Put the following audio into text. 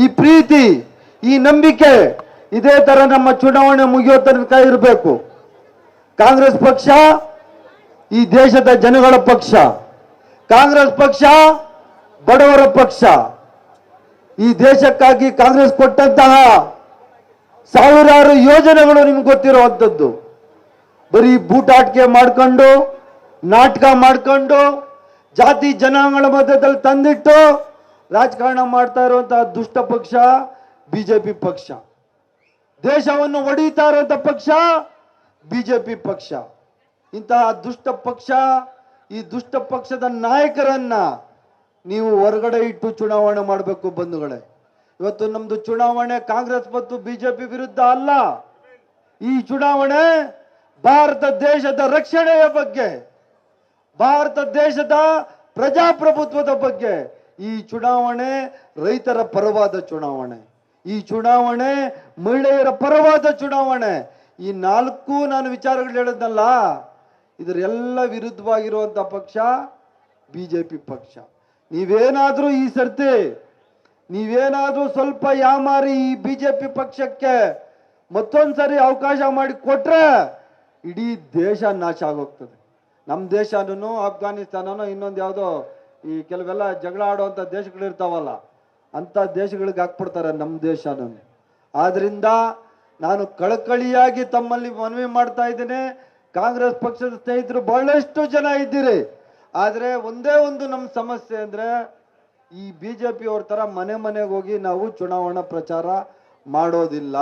ಈ ಪ್ರೀತಿ, ಈ ನಂಬಿಕೆ ಇದೇ ತರ ನಮ್ಮ ಚುನಾವಣೆ ಮುಗಿಯೋ ತನಕ ಇರಬೇಕು. ಕಾಂಗ್ರೆಸ್ ಪಕ್ಷ ಈ ದೇಶದ ಜನಗಳ ಪಕ್ಷ, ಕಾಂಗ್ರೆಸ್ ಪಕ್ಷ ಬಡವರ ಪಕ್ಷ. ಈ ದೇಶಕ್ಕಾಗಿ ಕಾಂಗ್ರೆಸ್ ಕೊಟ್ಟಂತಹ ಸಾವಿರಾರು ಯೋಜನೆಗಳು ನಿಮ್ಗೆ ಗೊತ್ತಿರುವಂಥದ್ದು. ಬರೀ ಬೂಟಾಟಿಕೆ ಮಾಡ್ಕೊಂಡು, ನಾಟಕ ಮಾಡ್ಕೊಂಡು, ಜಾತಿ ಜನಾಂಗಗಳ ಮಧ್ಯದಲ್ಲಿ ತಂದಿಟ್ಟು ರಾಜಕಾರಣ ಮಾಡ್ತಾ ಇರುವಂತಹ ದುಷ್ಟ ಪಕ್ಷ ಬಿಜೆಪಿ ಪಕ್ಷ. ದೇಶವನ್ನು ಒಡೆಯುತ್ತಾ ಇರುವಂತ ಪಕ್ಷ ಬಿಜೆಪಿ ಪಕ್ಷ. ಇಂತಹ ದುಷ್ಟ ಪಕ್ಷ, ಈ ದುಷ್ಟ ಪಕ್ಷದ ನಾಯಕರನ್ನ ನೀವು ಹೊರಗಡೆ ಇಟ್ಟು ಚುನಾವಣೆ ಮಾಡಬೇಕು ಬಂಧುಗಳೇ. ಇವತ್ತು ನಮ್ದು ಚುನಾವಣೆ ಕಾಂಗ್ರೆಸ್ ಮತ್ತು ಬಿಜೆಪಿ ವಿರುದ್ಧ ಅಲ್ಲ. ಈ ಚುನಾವಣೆ ಭಾರತ ದೇಶದ ರಕ್ಷಣೆಯ ಬಗ್ಗೆ, ಭಾರತ ದೇಶದ ಪ್ರಜಾಪ್ರಭುತ್ವದ ಬಗ್ಗೆ. ಈ ಚುನಾವಣೆ ರೈತರ ಪರವಾದ ಚುನಾವಣೆ, ಈ ಚುನಾವಣೆ ಮಹಿಳೆಯರ ಪರವಾದ ಚುನಾವಣೆ. ಈ ನಾಲ್ಕು ನಾನು ವಿಚಾರಗಳು ಹೇಳಿದ್ನಲ್ಲ, ಇದರೆಲ್ಲ ವಿರುದ್ಧವಾಗಿರುವಂತ ಪಕ್ಷ ಬಿಜೆಪಿ ಪಕ್ಷ. ನೀವೇನಾದ್ರೂ ಈ ಸರ್ತಿ ನೀವೇನಾದ್ರೂ ಸ್ವಲ್ಪ ಯಾಮಾರಿ ಈ ಬಿಜೆಪಿ ಪಕ್ಷಕ್ಕೆ ಮತ್ತೊಂದ್ಸರಿ ಅವಕಾಶ ಮಾಡಿ ಕೊಟ್ರೆ ಇಡೀ ದೇಶ ನಾಶ ಆಗೋಗ್ತದೆ. ನಮ್ಮ ದೇಶನೂ ಅಫ್ಘಾನಿಸ್ತಾನನೋ ಇನ್ನೊಂದು ಯಾವುದೋ ಈ ಕೆಲವೆಲ್ಲ ಜಗಳ ಆಡುವಂಥ ದೇಶಗಳಿರ್ತಾವಲ್ಲ, ಅಂಥ ದೇಶಗಳಿಗೆ ಹಾಕ್ಬಿಡ್ತಾರೆ ನಮ್ಮ ದೇಶನೂ. ಆದ್ರಿಂದ ನಾನು ಕಳಕಳಿಯಾಗಿ ತಮ್ಮಲ್ಲಿ ಮನವಿ ಮಾಡ್ತಾ ಇದ್ದೇನೆ. ಕಾಂಗ್ರೆಸ್ ಪಕ್ಷದ ಸ್ನೇಹಿತರು ಬಹಳಷ್ಟು ಜನ ಇದ್ದೀರಿ, ಆದರೆ ಒಂದೇ ಒಂದು ನಮ್ಮ ಸಮಸ್ಯೆ ಅಂದರೆ ಈ ಬಿಜೆಪಿ ಅವ್ರ ಥರ ಮನೆ ಮನೆಗೆ ಹೋಗಿ ನಾವು ಚುನಾವಣಾ ಪ್ರಚಾರ ಮಾಡೋದಿಲ್ಲ.